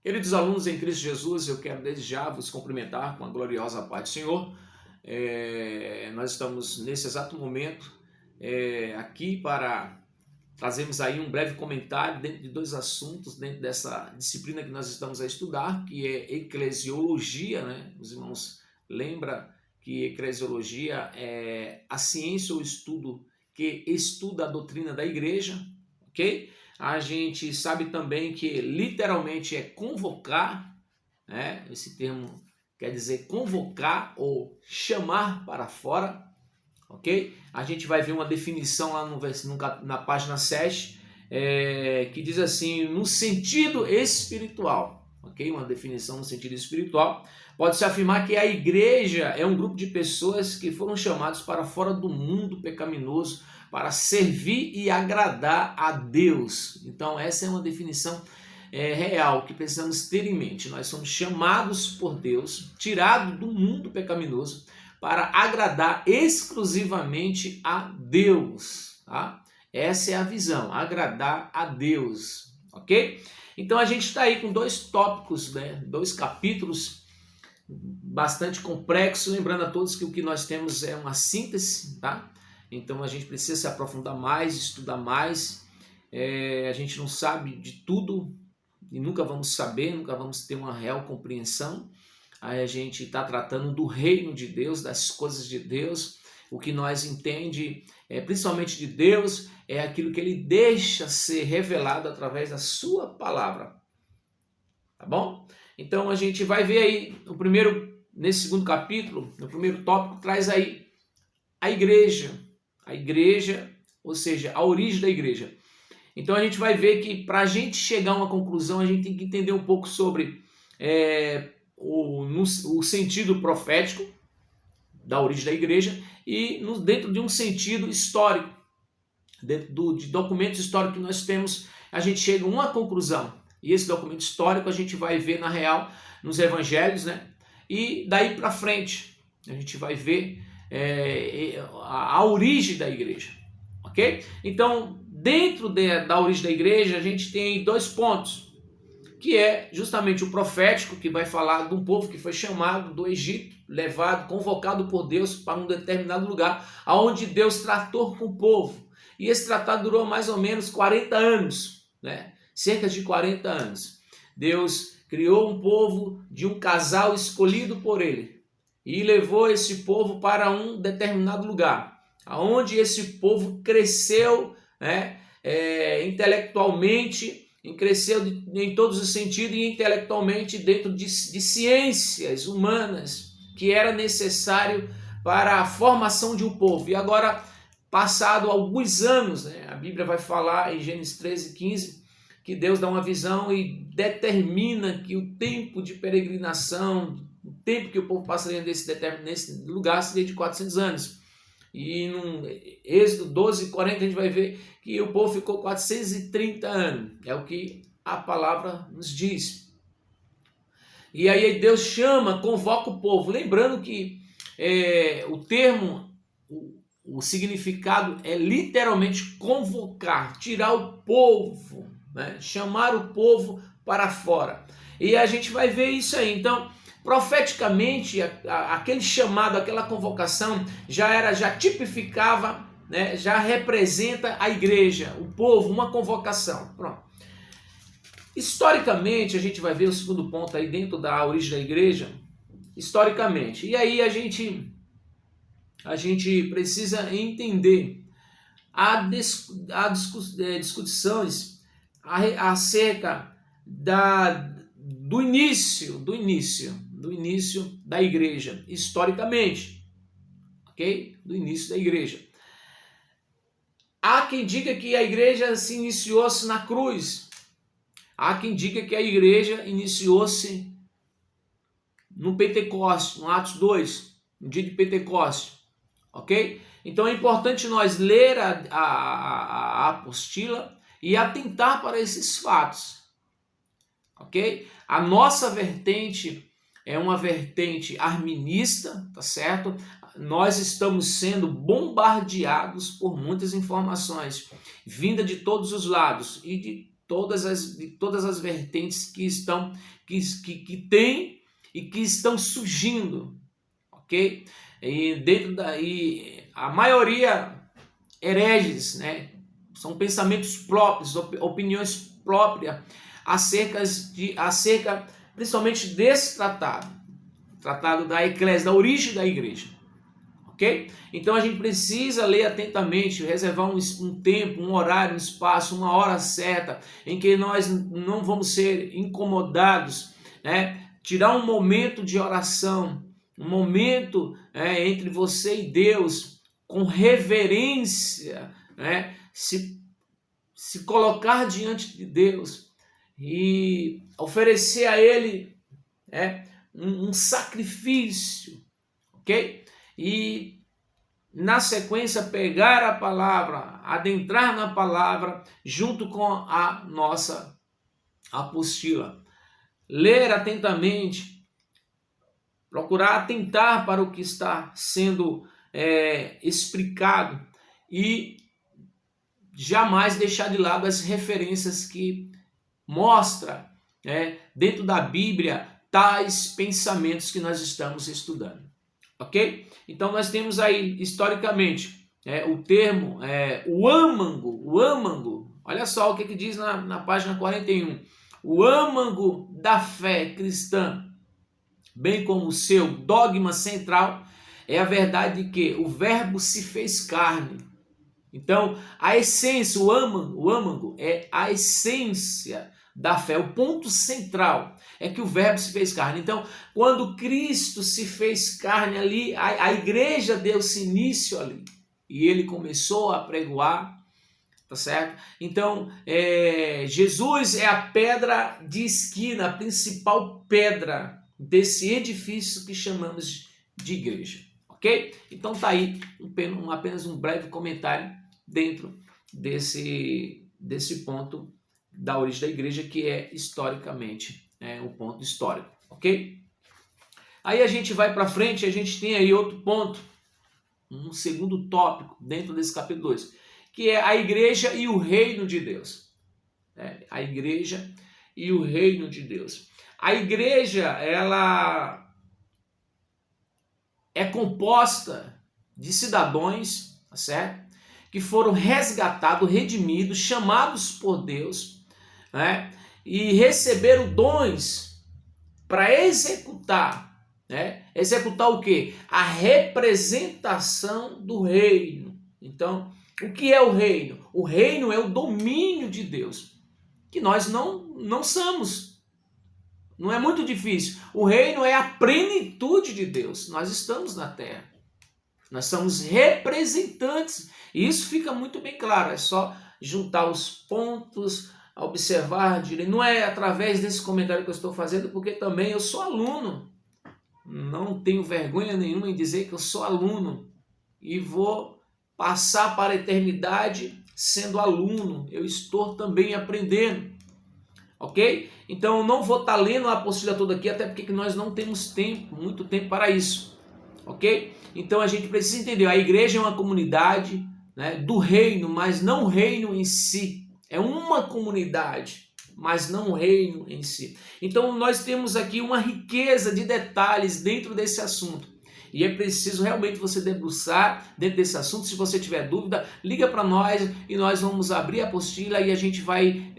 Queridos alunos em Cristo Jesus, eu quero desde já vos cumprimentar com a gloriosa paz do Senhor. Nós estamos nesse exato momento aqui para trazermos aí um breve comentário dentro de dois assuntos, dentro dessa disciplina que nós estamos a estudar, que é eclesiologia, né? Os irmãos lembram que eclesiologia é a ciência ou estudo que estuda a doutrina da igreja, ok? A gente sabe também que literalmente é convocar, né? Esse termo quer dizer convocar ou chamar para fora, ok? A gente vai ver uma definição lá na página 7, que diz assim, no sentido espiritual, ok? Uma definição no sentido espiritual. Pode-se afirmar que a igreja é um grupo de pessoas que foram chamados para fora do mundo pecaminoso, para servir e agradar a Deus. Então essa é uma definição real que precisamos ter em mente. Nós somos chamados por Deus, tirados do mundo pecaminoso, para agradar exclusivamente a Deus. Tá? Essa é a visão, agradar a Deus. Ok? Então a gente está aí com dois tópicos, né? Dois capítulos bastante complexos, lembrando a todos que o que nós temos é uma síntese, tá? Então a gente precisa se aprofundar mais, estudar mais. A gente não sabe de tudo e nunca vamos saber, nunca vamos ter uma real compreensão. Aí a gente está tratando do reino de Deus, das coisas de Deus. O que nós entende, principalmente de Deus, é aquilo que Ele deixa ser revelado através da sua palavra. Tá bom? Então a gente vai ver aí, nesse segundo capítulo, no primeiro tópico, traz aí a igreja, ou seja, a origem da igreja. Então a gente vai ver que para a gente chegar a uma conclusão, a gente tem que entender um pouco sobre o sentido profético da origem da igreja e dentro de um sentido histórico, dentro de documentos históricos que nós temos, a gente chega a uma conclusão. E esse documento histórico a gente vai ver na real nos evangelhos, né? E daí para frente a gente vai ver a origem da igreja, ok? Então, dentro da origem da igreja, a gente tem dois pontos, que é justamente o profético, que vai falar de um povo que foi chamado do Egito, levado, convocado por Deus para um determinado lugar, onde Deus tratou com o povo. E esse tratado durou mais ou menos 40 anos, né? Cerca de 40 anos. Deus criou um povo de um casal escolhido por Ele e levou esse povo para um determinado lugar, onde esse povo cresceu, né? Intelectualmente, cresceu em todos os sentidos e intelectualmente dentro de ciências humanas que era necessário para a formação de um povo. E agora, passado alguns anos, né, a Bíblia vai falar em Gênesis 13:15, que Deus dá uma visão e determina que o tempo de peregrinação, o tempo que o povo passaria nesse lugar seria de 400 anos. E no Êxodo 12:40 a gente vai ver que o povo ficou 430 anos. É o que a palavra nos diz. E aí Deus chama, convoca o povo. Lembrando que o termo, o significado é literalmente convocar, tirar o povo, né? Chamar o povo para fora. E a gente vai ver isso aí. Então, profeticamente, aquele chamado, aquela convocação já tipificava, né, já representa a igreja, o povo, uma convocação. Pronto. Historicamente, a gente vai ver o segundo ponto aí dentro da origem da igreja, historicamente. E aí a gente precisa entender discussões acerca do início da igreja, historicamente, ok? Do início da igreja. Há quem diga que a igreja se iniciou-se na cruz. Há quem diga que a igreja iniciou-se no Pentecostes, no Atos 2, no dia de Pentecostes, ok? Então é importante nós ler a apostila e atentar para esses fatos, ok? A nossa vertente é uma vertente arminista, tá certo? Nós estamos sendo bombardeados por muitas informações, vinda de todos os lados, e de de todas as vertentes que estão que tem e que estão surgindo, ok? E a maioria hereges, né? São pensamentos próprios, opiniões próprias acerca principalmente desse tratado da eclésia, da origem da igreja. Ok? Então a gente precisa ler atentamente, reservar um tempo, um horário, um espaço, uma hora certa, em que nós não vamos ser incomodados, né? Tirar um momento de oração, um momento entre você e Deus, com reverência, né? Se colocar diante de Deus e oferecer a Ele um sacrifício, ok? E na sequência pegar a palavra, adentrar na palavra junto com a nossa apostila. Ler atentamente, procurar atentar para o que está sendo explicado e jamais deixar de lado as referências que mostra dentro da Bíblia tais pensamentos que nós estamos estudando. Ok? Então nós temos aí, historicamente, o termo, o âmago. Olha só o que diz na página 41. O âmago da fé cristã, bem como o seu dogma central, é a verdade de que o verbo se fez carne. Então, a essência, o âmago é a essência da fé. O ponto central é que o verbo se fez carne. Então, quando Cristo se fez carne ali, a igreja deu-se início ali. E ele começou a pregoar, tá certo? Então, Jesus é a pedra de esquina, a principal pedra desse edifício que chamamos de igreja. Ok? Então tá aí apenas um breve comentário dentro desse ponto da origem da igreja, que é historicamente o ponto histórico, ok? Aí a gente vai para frente, a gente tem aí outro ponto, um segundo tópico dentro desse capítulo 2, que é a igreja e o reino de Deus. A igreja e o reino de Deus. A igreja, ela é composta de cidadãos, tá certo? Que foram resgatados, redimidos, chamados por Deus, né? E receberam dons para executar, né? Executar o quê? A representação do reino. Então, o que é o reino? O reino é o domínio de Deus, que nós não somos. Não é muito difícil. O reino é a plenitude de Deus. Nós estamos na terra. Nós somos representantes. E isso fica muito bem claro. É só juntar os pontos, observar direito. Não é através desse comentário que eu estou fazendo, porque também eu sou aluno. Não tenho vergonha nenhuma em dizer que eu sou aluno. E vou passar para a eternidade sendo aluno. Eu estou também aprendendo. Ok? Então eu não vou estar lendo a apostila toda aqui, até porque nós não temos muito tempo para isso. Ok? Então a gente precisa entender, a igreja é uma comunidade, né, do reino, mas não o reino em si. É uma comunidade, mas não o reino em si. Então nós temos aqui uma riqueza de detalhes dentro desse assunto. E é preciso realmente você debruçar dentro desse assunto. Se você tiver dúvida, liga para nós e nós vamos abrir a apostila e a gente vai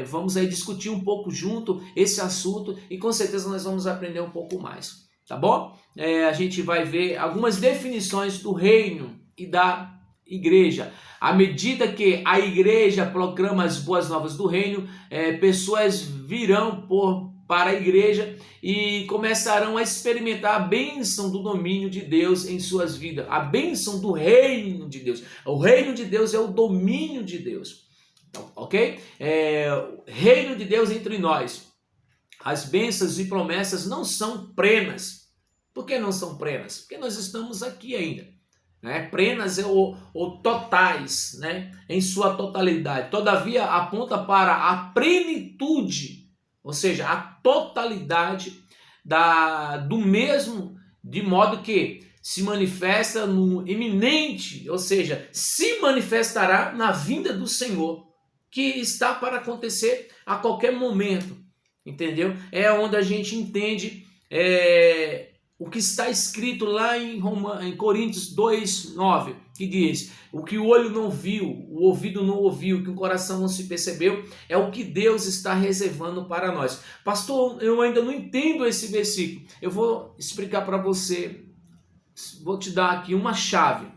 vamos aí discutir um pouco junto esse assunto e com certeza nós vamos aprender um pouco mais, tá bom? A gente vai ver algumas definições do reino e da igreja. À medida que a igreja proclama as boas novas do reino, pessoas virão para a igreja e começarão a experimentar a bênção do domínio de Deus em suas vidas, a bênção do reino de Deus. O reino de Deus é o domínio de Deus, então, ok? Reino de Deus entre nós. As bênçãos e promessas não são plenas. Por que não são plenas? Porque nós estamos aqui ainda. Plenas ou totais, né? Em sua totalidade. Todavia aponta para a plenitude, ou seja, a totalidade do mesmo, de modo que se manifesta no iminente, ou seja, se manifestará na vinda do Senhor, que está para acontecer a qualquer momento, entendeu? É onde a gente entende o que está escrito lá em Coríntios 2:9, que diz: o que o olho não viu, o ouvido não ouviu, que o coração não se percebeu, é o que Deus está reservando para nós. Pastor, eu ainda não entendo esse versículo. Eu vou explicar para você, vou te dar aqui uma chave.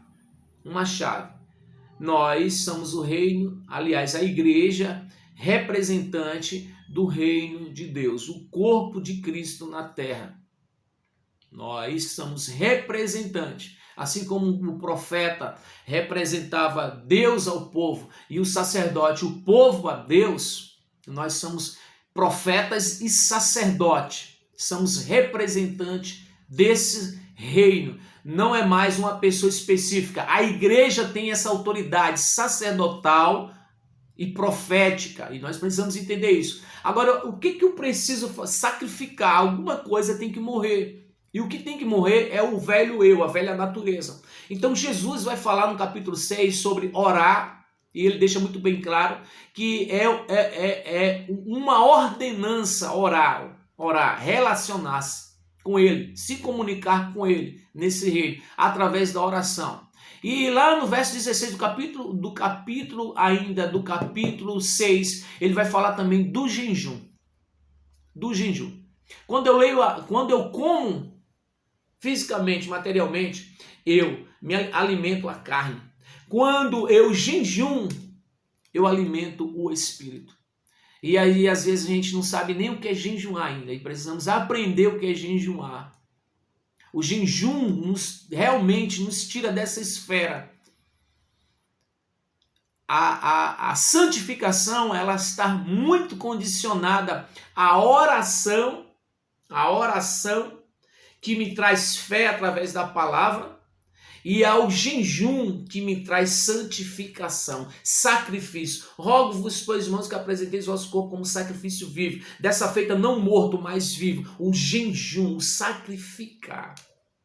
Nós somos o reino, aliás, a igreja representante do reino de Deus, o corpo de Cristo na terra. Nós somos representantes, assim como o profeta representava Deus ao povo e o sacerdote, o povo a Deus. Nós somos profetas e sacerdotes, somos representantes desse reino. Não é mais uma pessoa específica. A igreja tem essa autoridade sacerdotal e profética, e nós precisamos entender isso. Agora, o que eu preciso sacrificar? Alguma coisa tem que morrer. E o que tem que morrer é o velho eu, a velha natureza. Então Jesus vai falar no capítulo 6 sobre orar, e ele deixa muito bem claro que é uma ordenança orar, relacionar-se com ele, se comunicar com ele nesse reino, através da oração. E lá no verso 16 do capítulo 6, ele vai falar também do jejum. Quando eu como fisicamente, materialmente, eu me alimento a carne. Quando eu jejum, eu alimento o espírito. E aí, às vezes, a gente não sabe nem o que é jejuar ainda, e precisamos aprender o que é jejuar. O jejum realmente nos tira dessa esfera. A santificação, ela está muito condicionada à oração que me traz fé através da palavra, e ao jejum que me traz santificação, sacrifício. Rogo-vos, pois, irmãos, que apresenteis o vosso corpo como sacrifício vivo, dessa feita não morto, mas vivo. O jejum, o sacrificar.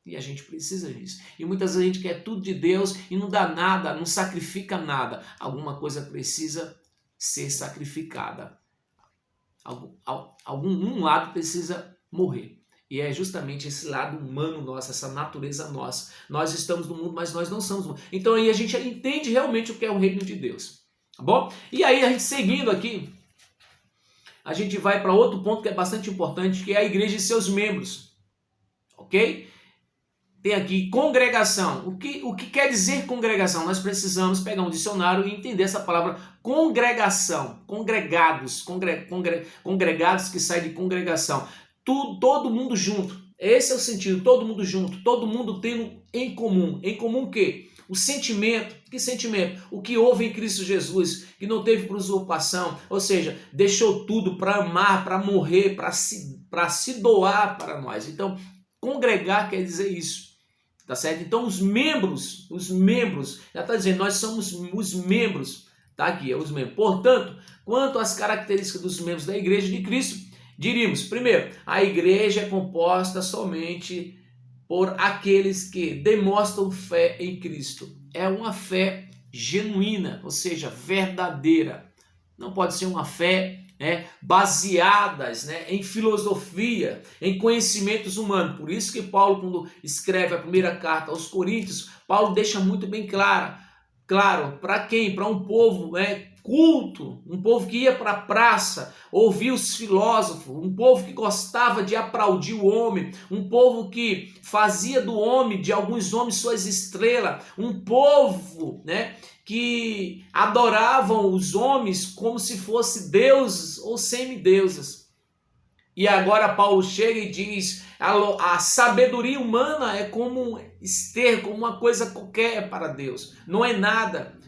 E a gente precisa disso. E muitas vezes a gente quer tudo de Deus e não dá nada, não sacrifica nada. Alguma coisa precisa ser sacrificada. Um lado precisa morrer. E é justamente esse lado humano nosso, essa natureza nossa. Nós estamos no mundo, mas nós não somos no mundo. Então aí a gente entende realmente o que é o reino de Deus. Tá bom? E aí a gente seguindo aqui, a gente vai para outro ponto que é bastante importante, que é a igreja e seus membros. Ok? Tem aqui congregação. O que quer dizer congregação? Nós precisamos pegar um dicionário e entender essa palavra congregação. Congregados. Congregados que saem de congregação. Todo mundo junto. Esse é o sentido, todo mundo junto, todo mundo tendo em comum. Em comum o quê? O sentimento. Que sentimento? O que houve em Cristo Jesus, que não teve por usurpação, ou seja, deixou tudo para amar, para morrer, para se doar para nós. Então, congregar quer dizer isso. Tá certo? Então, os membros, já está dizendo, nós somos os membros. Tá aqui, os membros. Portanto, quanto às características dos membros da igreja de Cristo, diríamos, primeiro, a igreja é composta somente por aqueles que demonstram fé em Cristo. É uma fé genuína, ou seja, verdadeira. Não pode ser uma fé baseadas em filosofia, em conhecimentos humanos. Por isso que Paulo, quando escreve a primeira carta aos Coríntios, Paulo deixa muito bem claro, para quem? Para um povo culto, um povo que ia para a praça, ouvir os filósofos, um povo que gostava de aplaudir o homem, um povo que fazia de alguns homens suas estrelas, um povo que adoravam os homens como se fosse deuses ou semideuses. E agora Paulo chega e diz, a sabedoria humana é como um esterco, como uma coisa qualquer para Deus, não é nada.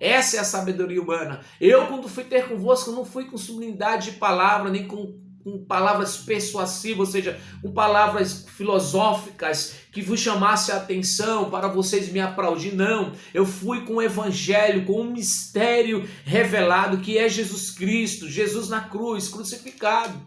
Essa é a sabedoria humana. Eu, quando fui ter convosco, não fui com sublimidade de palavra, nem com palavras persuasivas, ou seja, com palavras filosóficas que vos chamasse a atenção para vocês me aplaudir. Não, eu fui com o evangelho, com um mistério revelado que é Jesus Cristo, Jesus na cruz, crucificado.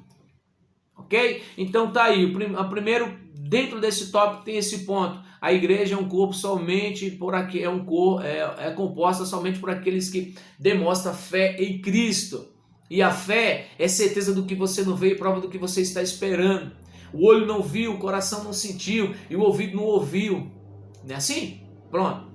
Ok? Então tá aí, o primeiro dentro desse tópico tem esse ponto. A igreja é um corpo somente por aqui, é composta somente por aqueles que demonstram fé em Cristo. E a fé é certeza do que você não vê e prova do que você está esperando. O olho não viu, o coração não sentiu e o ouvido não ouviu. Não é assim? Pronto.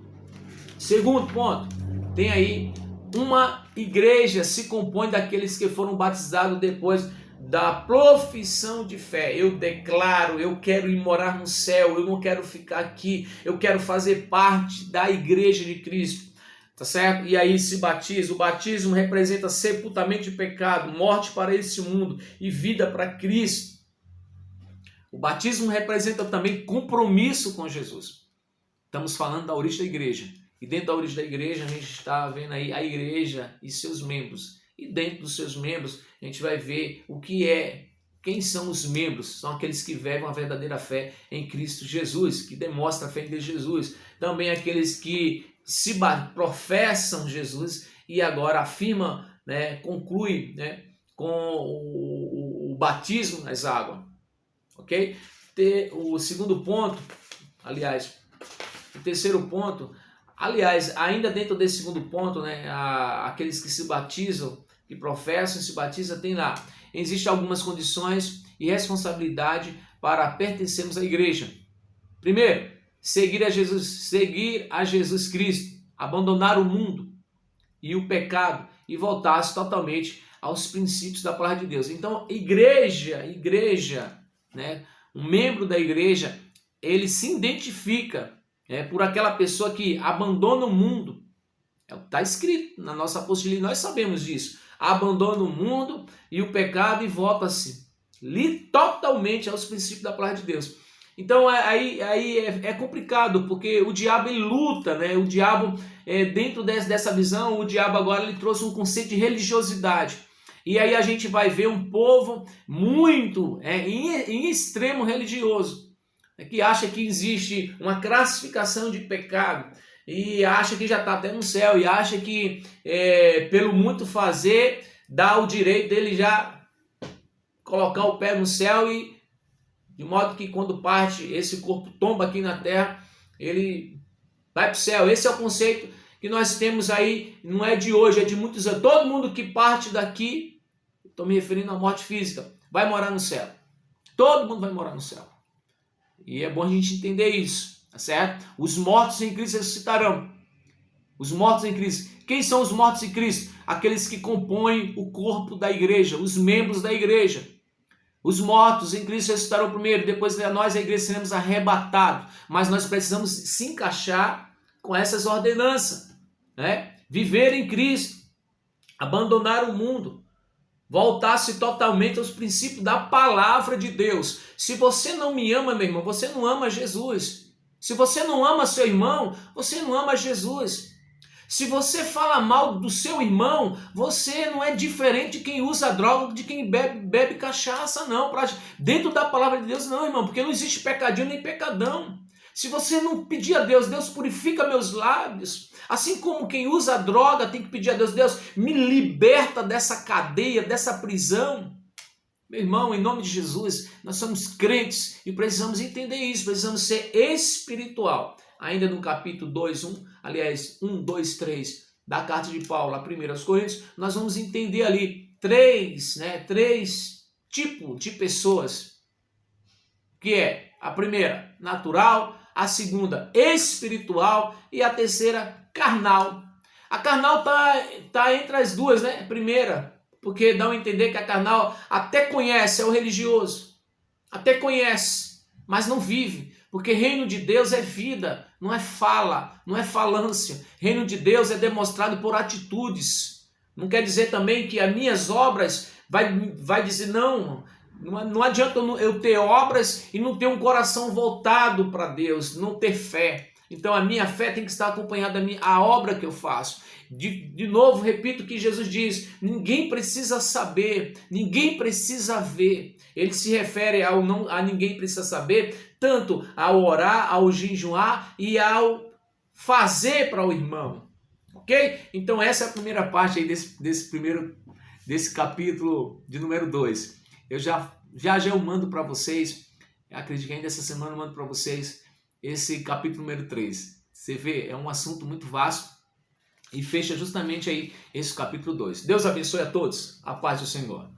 Segundo ponto, tem aí uma igreja se compõe daqueles que foram batizados depois da profissão de fé. Eu declaro, eu quero ir morar no céu, eu não quero ficar aqui, eu quero fazer parte da igreja de Cristo. Tá certo? E aí se batiza. O batismo representa sepultamento de pecado, morte para esse mundo e vida para Cristo. O batismo representa também compromisso com Jesus. Estamos falando da origem da igreja. E dentro da origem da igreja a gente está vendo aí a igreja e seus membros. E dentro dos seus membros a gente vai ver o que é, quem são os membros. São aqueles que vivem a verdadeira fé em Cristo Jesus, que demonstram a fé em Jesus. Também aqueles que professam Jesus e agora afirmam, né, conclui, né, com o batismo nas águas. Ok? O segundo ponto, aliás, o terceiro ponto, aliás, ainda dentro desse segundo ponto, né, aqueles que se batizam, que professam, se batizam, tem lá, existem algumas condições e responsabilidade para pertencermos à igreja. Primeiro, seguir a Jesus Cristo, abandonar o mundo e o pecado e voltar-se totalmente aos princípios da palavra de Deus. Então, igreja, né, um membro da igreja, ele se identifica, né, por aquela pessoa que abandona o mundo. Está escrito na nossa apostila, nós sabemos disso. Abandona o mundo e o pecado e volta-se totalmente aos princípios da palavra de Deus. Então aí é complicado, porque o diabo ele luta, né? O diabo, dentro dessa visão, o diabo agora ele trouxe um conceito de religiosidade. E aí a gente vai ver um povo muito em extremo religioso, que acha que existe uma classificação de pecado e acha que já está até no céu e acha que pelo muito fazer dá o direito dele já colocar o pé no céu e de modo que quando parte esse corpo tomba aqui na terra, ele vai para o céu. Esse é o conceito que nós temos aí, não é de hoje, é de muitos anos. Todo mundo que parte daqui, estou me referindo à morte física, vai morar no céu. Todo mundo vai morar no céu. E é bom a gente entender isso, tá certo? Os mortos em Cristo ressuscitarão. Os mortos em Cristo. Quem são os mortos em Cristo? Aqueles que compõem o corpo da igreja, os membros da igreja. Os mortos em Cristo ressuscitarão primeiro, depois nós, a igreja, seremos arrebatados. Mas nós precisamos se encaixar com essas ordenanças, né? Viver em Cristo, abandonar o mundo, voltar-se totalmente aos princípios da palavra de Deus. Se você não me ama, meu irmão, você não ama Jesus. Se você não ama seu irmão, você não ama Jesus. Se você fala mal do seu irmão, você não é diferente de quem usa droga, de quem bebe cachaça, não. Dentro da palavra de Deus, não, irmão, porque não existe pecadinho nem pecadão. Se você não pedir a Deus, Deus purifica meus lábios. Assim como quem usa droga tem que pedir a Deus, Deus me liberta dessa cadeia, dessa prisão. Meu irmão, em nome de Jesus, nós somos crentes e precisamos entender isso, precisamos ser espiritual. Ainda no capítulo 1, 2, 3 da carta de Paulo, a 1 Coríntios, nós vamos entender ali três tipos de pessoas, que é a primeira, natural, a segunda, espiritual e a terceira, carnal. A carnal tá entre as duas, né? Primeira, porque dá a entender que a carnal até conhece, é o religioso, até conhece, mas não vive. Porque reino de Deus é vida, não é fala, não é falância. Reino de Deus é demonstrado por atitudes. Não quer dizer também que as minhas obras vai dizer, não adianta eu ter obras e não ter um coração voltado para Deus, não ter fé. Então a minha fé tem que estar acompanhada a obra que eu faço. De novo, repito o que Jesus diz, ninguém precisa saber, ninguém precisa ver. Ele se refere a ninguém precisa saber, tanto ao orar, ao jejuar e ao fazer para o irmão. Ok? Então essa é a primeira parte aí desse capítulo de número 2. Eu já eu mando para vocês Acredito que ainda essa semana eu mando para vocês esse capítulo número 3. Você vê, é um assunto muito vasto e fecha justamente aí esse capítulo 2. Deus abençoe a todos. A paz do Senhor.